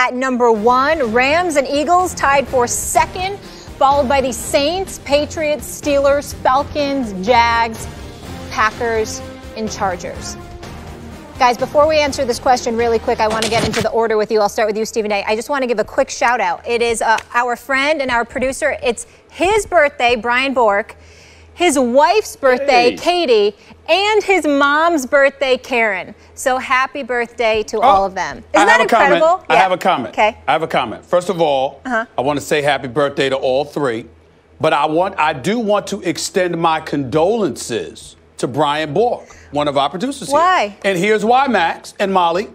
at number 1. Rams and Eagles tied for second, followed by the Saints, Patriots, Steelers, Falcons, Jags, Packers, and Chargers. Guys, before we answer this question really quick, I want to get into the order with you. I'll start with you, Stephen A. I just want to give a quick shout out. It is our friend and our producer. It's his birthday, Brian Bork, his wife's birthday, Katie, and his mom's birthday, Karen. So happy birthday to all of them. Isn't that incredible? I have a comment. Okay. I have a comment. First of all, I want to say happy birthday to all three. But I do want to extend my condolences to Brian Bork, one of our producers here. Why? And here's why, Max and Molly.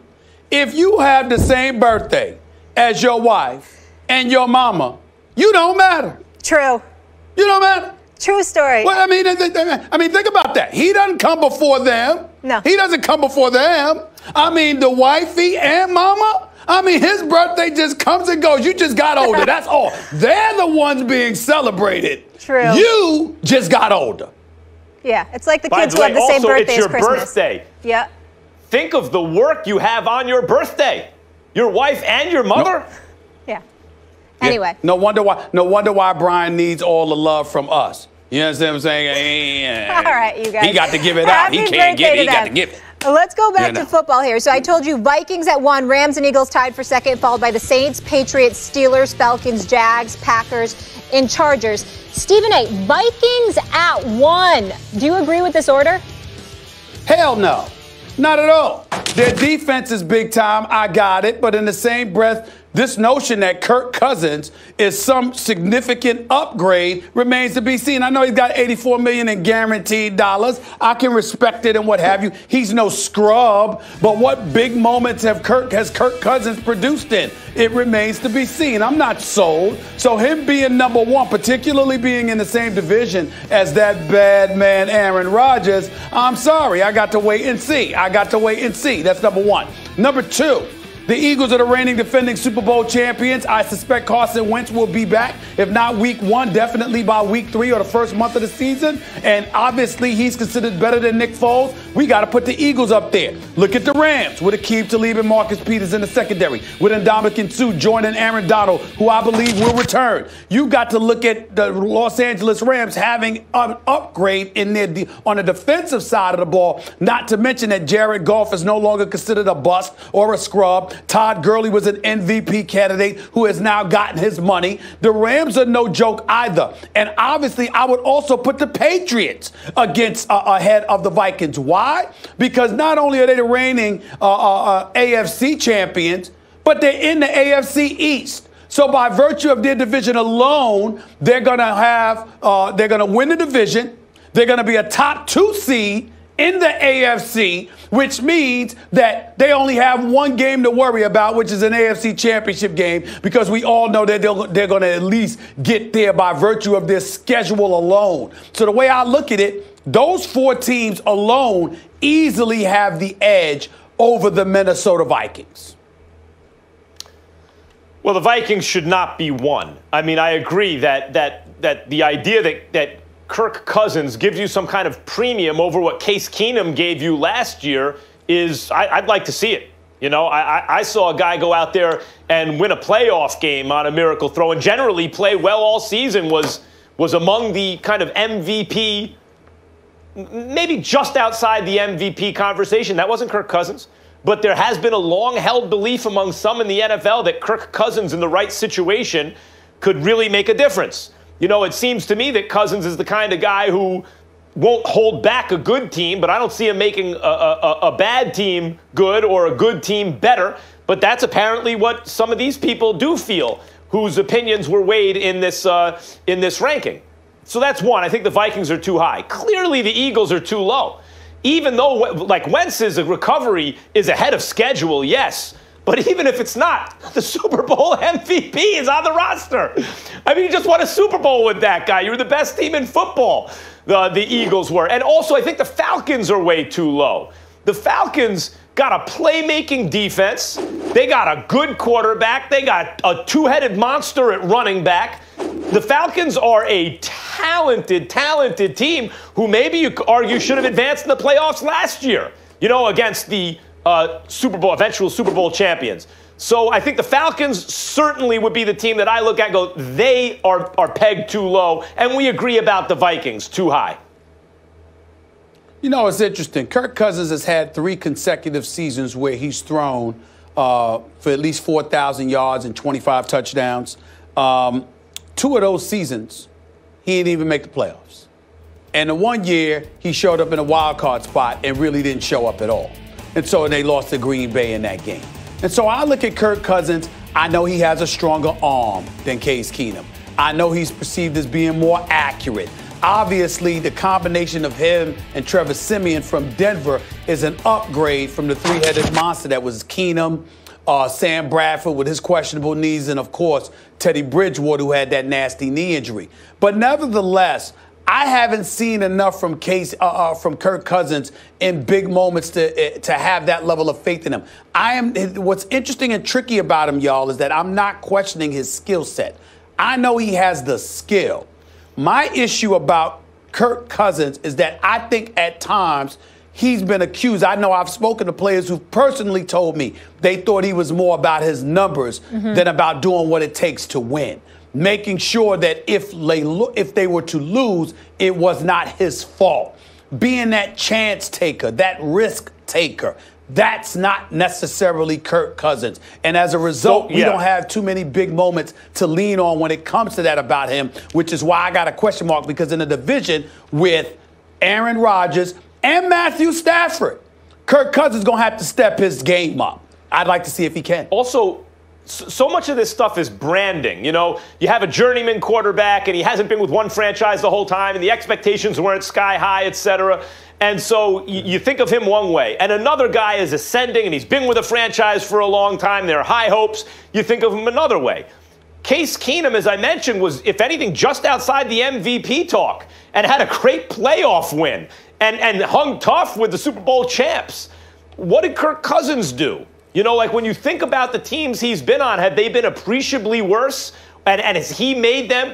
If you have the same birthday as your wife and your mama, you don't matter. True. You don't matter. True story. Well, I mean, think about that. He doesn't come before them. No. He doesn't come before them. I mean, the wifey and mama, I mean, his birthday just comes and goes. You just got older. That's all. They're the ones being celebrated. True. You just got older. Yeah, it's like the kids who have the same birthday as Christmas. It's your birthday. Yeah. Think of the work you have on your birthday. Your wife and your mother. No. Yeah. Anyway. Yeah. No wonder why Brian needs all the love from us. You understand what I'm saying? All right, you guys. He got to give it out. He can't give it. He got to give it. Let's go back to football here. So I told you Vikings at 1, Rams and Eagles tied for second, followed by the Saints, Patriots, Steelers, Falcons, Jags, Packers, and Chargers. Stephen A., Vikings at 1. Do you agree with this order? Hell no. Not at all. Their defense is big time. I got it. But in the same breath, this notion that Kirk Cousins is some significant upgrade remains to be seen. I know he's got $84 million in guaranteed dollars. I can respect it and what have you. He's no scrub. But what big moments has Kirk Cousins produced in? It remains to be seen. I'm not sold. So him being number 1, particularly being in the same division as that bad man Aaron Rodgers, I'm sorry. I got to wait and see. That's number 1. Number 2. The Eagles are the reigning defending Super Bowl champions. I suspect Carson Wentz will be back. If not week 1, definitely by week 3 or the first month of the season. And obviously, he's considered better than Nick Foles. We got to put the Eagles up there. Look at the Rams with Aqib Talib and Marcus Peters in the secondary. With Ndamukong Suh joining Aaron Donald, who I believe will return. You got to look at the Los Angeles Rams having an upgrade in their on the defensive side of the ball. Not to mention that Jared Goff is no longer considered a bust or a scrub. Todd Gurley was an MVP candidate who has now gotten his money. The Rams are no joke either. And obviously, I would also put the Patriots ahead of the Vikings. Why? Because not only are they the reigning AFC champions, but they're in the AFC East. So by virtue of their division alone, they're going to win the division. They're going to be a top 2 seed in the AFC, which means that they only have one game to worry about, which is an AFC championship game, because we all know that they're going to at least get there by virtue of their schedule alone. So the way I look at it, those 4 teams alone easily have the edge over the Minnesota Vikings. Well, the Vikings should not be 1. I mean, I agree that the idea that Kirk Cousins gives you some kind of premium over what Case Keenum gave you last year is, I'd like to see it. You know, I saw a guy go out there and win a playoff game on a miracle throw and generally play well all season, was among the kind of MVP, maybe just outside the MVP conversation. That wasn't Kirk Cousins. But there has been a long-held belief among some in the NFL that Kirk Cousins in the right situation could really make a difference. You know, it seems to me that Cousins is the kind of guy who won't hold back a good team, but I don't see him making a bad team good or a good team better. But that's apparently what some of these people do feel, whose opinions were weighed in this ranking. So that's 1. I think the Vikings are too high. Clearly, the Eagles are too low. Even though, like, Wentz's recovery is ahead of schedule, yes. But even if it's not, the Super Bowl MVP is on the roster. I mean, you just won a Super Bowl with that guy. You're the best team in football, the Eagles were. And also, I think the Falcons are way too low. The Falcons got a playmaking defense. They got a good quarterback. They got a 2-headed monster at running back. The Falcons are a talented team who maybe you could argue should have advanced in the playoffs last year, you know, against the eventual Super Bowl champions. So I think the Falcons certainly would be the team that I look at and go, they are pegged too low. And we agree about the Vikings, too high. You know, it's interesting. Kirk Cousins has had 3 consecutive seasons where he's thrown for at least 4,000 yards and 25 touchdowns. 2 of those seasons, he didn't even make the playoffs. And the 1 year, he showed up in a wild card spot and really didn't show up at all. And so they lost to Green Bay in that game. And so I look at Kirk Cousins. I know he has a stronger arm than Case Keenum. I know he's perceived as being more accurate. Obviously, the combination of him and Trevor Siemian from Denver is an upgrade from the 3-headed monster that was Keenum, Sam Bradford with his questionable knees, and, of course, Teddy Bridgewater, who had that nasty knee injury. But nevertheless, I haven't seen enough from Kirk Cousins in big moments to have that level of faith in him. What's interesting and tricky about him, y'all, is that I'm not questioning his skill set. I know he has the skill. My issue about Kirk Cousins is that I think at times he's been accused. I know I've spoken to players who personally told me they thought he was more about his numbers than about doing what it takes to win. Making sure that if they were to lose, it was not his fault. Being that chance taker, that risk taker, that's not necessarily Kirk Cousins. And as a result, we don't have too many big moments to lean on when it comes to that about him, which is why I got a question mark, because in a division with Aaron Rodgers and Matthew Stafford, Kirk Cousins is going to have to step his game up. I'd like to see if he can. Also, so much of this stuff is branding. You know, you have a journeyman quarterback, and he hasn't been with one franchise the whole time, and the expectations weren't sky high, et cetera. And so you think of him one way, and another guy is ascending, and he's been with a franchise for a long time. There are high hopes. You think of him another way. Case Keenum, as I mentioned, was, if anything, just outside the MVP talk and had a great playoff win and hung tough with the Super Bowl champs. What did Kirk Cousins do? You know, like when you think about the teams he's been on, have they been appreciably worse? And has he made them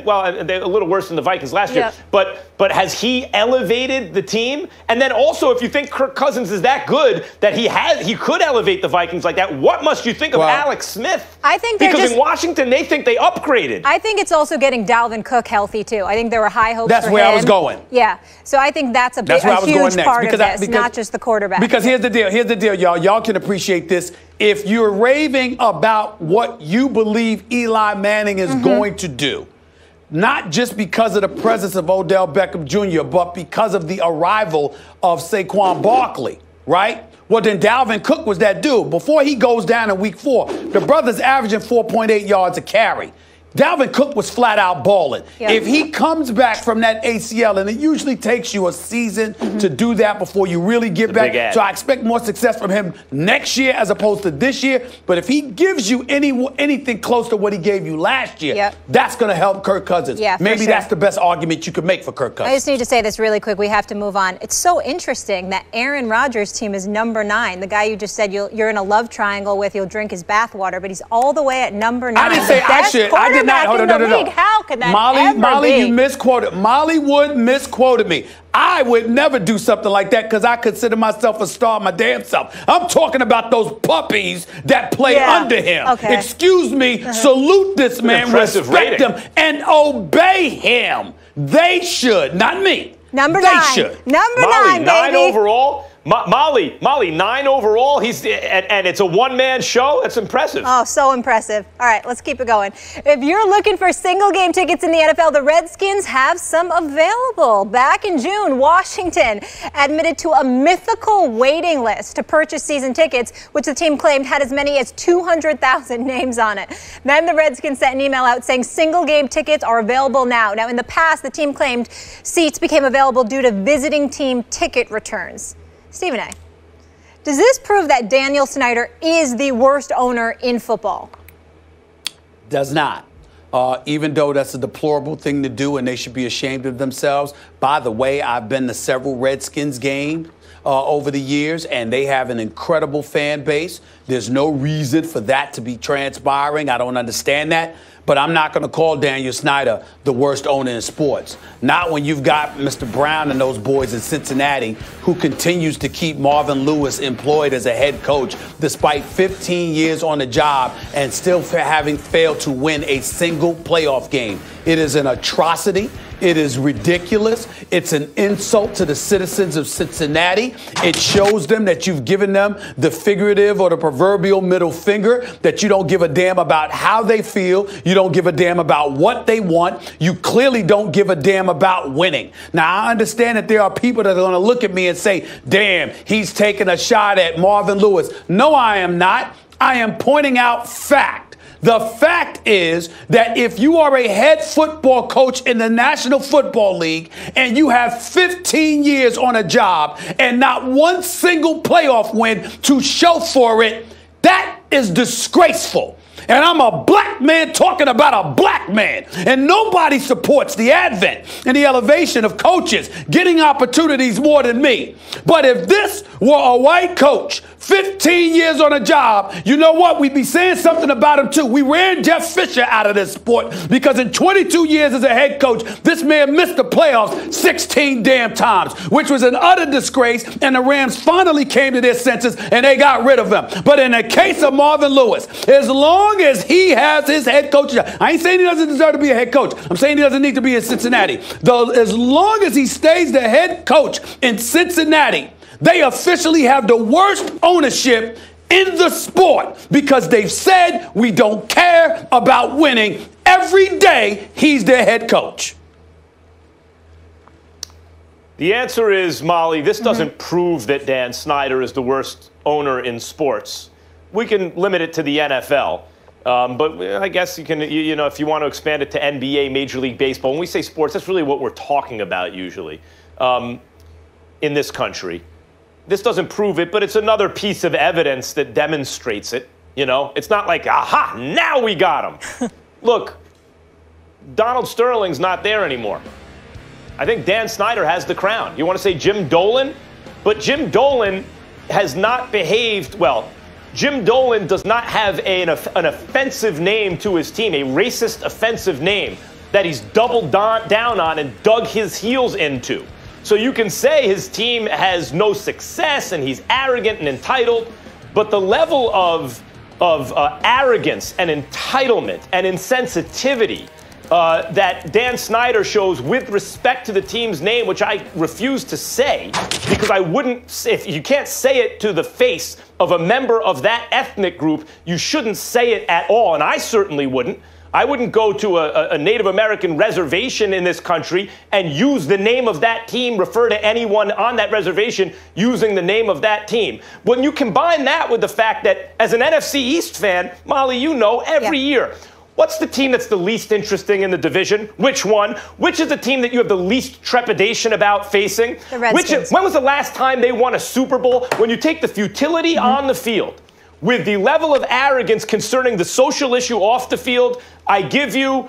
well, they're a little worse than the Vikings last year. But has he elevated the team? And then also, if you think Kirk Cousins is that good that he could elevate the Vikings like that, what must you think of Alex Smith? I think because in Washington they think they upgraded. I think it's also getting Dalvin Cook healthy too. I think there were high hopes. That's for where him. I was going. Yeah. So I think that's a huge part of this, not just the quarterback. Because here's the deal. Here's the deal, y'all. Y'all can appreciate this. If you're raving about what you believe Eli Manning is going to do, not just because of the presence of Odell Beckham Jr., but because of the arrival of Saquon Barkley, right? Well, then Dalvin Cook was that dude. Before he goes down in week 4, the brother's averaging 4.8 yards a carry. Dalvin Cook was flat out balling. Yep. If he comes back from that ACL, and it usually takes you a season to do that before you really get back. So I expect more success from him next year as opposed to this year. But if he gives you anything close to what he gave you last year, that's going to help Kirk Cousins. Yeah, maybe that's the best argument you could make for Kirk Cousins. I just need to say this really quick. We have to move on. It's so interesting that Aaron Rodgers' team is number 9. The guy you just said you're in a love triangle with, you'll drink his bathwater, but he's all the way at number 9. I didn't say I should. I did not. Hold on, no. How could that Molly, be? you misquoted. Molly Wood misquoted me. I would never do something like that because I consider myself a star my damn self. I'm talking about those puppies that play under him. Okay. Excuse me. Salute this man, respect him, and obey him. They should, not me. Number they 9. Should. Number Molly, 9, baby. 9 overall. Molly, 9 overall. And it's a one-man show. That's impressive. Oh, so impressive. All right, let's keep it going. If you're looking for single-game tickets in the NFL, the Redskins have some available. Back in June, Washington admitted to a mythical waiting list to purchase season tickets, which the team claimed had as many as 200,000 names on it. Then the Redskins sent an email out saying single-game tickets are available now. Now, in the past, the team claimed seats became available due to visiting team ticket returns. Stephen A., does this prove that Daniel Snyder is the worst owner in football? Does not. Even though that's a deplorable thing to do and they should be ashamed of themselves. By the way, I've been to several Redskins games. over the years, and they have an incredible fan base. There's no reason for that to be transpiring. I don't understand that. But I'm not going to call Daniel Snyder the worst owner in sports. Not when you've got Mr. Brown and those boys in Cincinnati who continues to keep Marvin Lewis employed as a head coach despite 15 years on the job and still having failed to win a single playoff game. It is an atrocity. It is ridiculous. It's an insult to the citizens of Cincinnati. It shows them that you've given them the figurative or the proverbial middle finger, that you don't give a damn about how they feel. You don't give a damn about what they want. You clearly don't give a damn about winning. Now, I understand that there are people that are going to look at me and say, damn, he's taking a shot at Marvin Lewis. No, I am not. I am pointing out fact. The fact is that if you are a head football coach in the National Football League and you have 15 years on a job and not one single playoff win to show for it, that is disgraceful. And I'm a black man talking about a black man. And nobody supports the advent and the elevation of coaches getting opportunities more than me. But if this were a white coach, 15 years on a job, you know what? We'd be saying something about him, too. We ran Jeff Fisher out of this sport because in 22 years as a head coach, this man missed the playoffs 16 damn times, which was an utter disgrace. And the Rams finally came to their senses and they got rid of him. But in the case of Marvin Lewis, as long as he has his head coach job, I ain't saying he doesn't deserve to be a head coach. I'm saying he doesn't need to be in Cincinnati. Though, as long as he stays the head coach in Cincinnati, they officially have the worst ownership in the sport because they've said we don't care about winning. Every day he's their head coach. The answer is, Molly, this doesn't prove that Dan Snyder is the worst owner in sports. We can limit it to the NFL. But I guess you can, you know, if you want to expand it to NBA, Major League Baseball, when we say sports, that's really what we're talking about usually in this country. This doesn't prove it, but it's another piece of evidence that demonstrates it. You know, it's not like, aha, now we got him. Look, Donald Sterling's not there anymore. I think Dan Snyder has the crown. You want to say Jim Dolan? But Jim Dolan has not behaved well. Jim Dolan does not have an offensive name to his team, a racist offensive name that he's doubled down on and dug his heels into. So you can say his team has no success and he's arrogant and entitled, but the level of arrogance and entitlement and insensitivity that Dan Snyder shows with respect to the team's name, which I refuse to say, because I wouldn't, if you can't say it to the face of a member of that ethnic group, you shouldn't say it at all, and I certainly wouldn't. I wouldn't go to a Native American reservation in this country and use the name of that team, refer to anyone on that reservation using the name of that team. When you combine that with the fact that, as an NFC East fan, Molly, you know, every year, what's the team that's the least interesting in the division? Which one? Which is the team that you have the least trepidation about facing? The Redskins. When was the last time they won a Super Bowl? When you take the futility on the field with the level of arrogance concerning the social issue off the field, I give you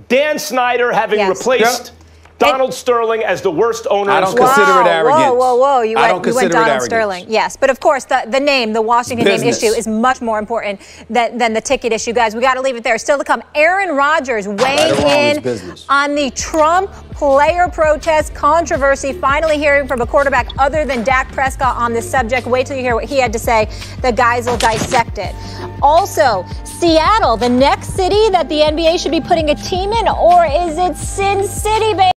Dan Snyder having replaced Donald Sterling as the worst owner. I don't consider it arrogance. Whoa. You went Donald arrogance. Sterling. Yes, but of course, the name, the Washington name issue is much more important than the ticket issue. Guys, we got to leave it there. Still to come, Aaron Rodgers weighing in on the Trump player protest controversy. Finally hearing from a quarterback other than Dak Prescott on this subject. Wait till you hear what he had to say. The guys will dissect it. Also, Seattle, the next city that the NBA should be putting a team in, or is it Sin City, baby?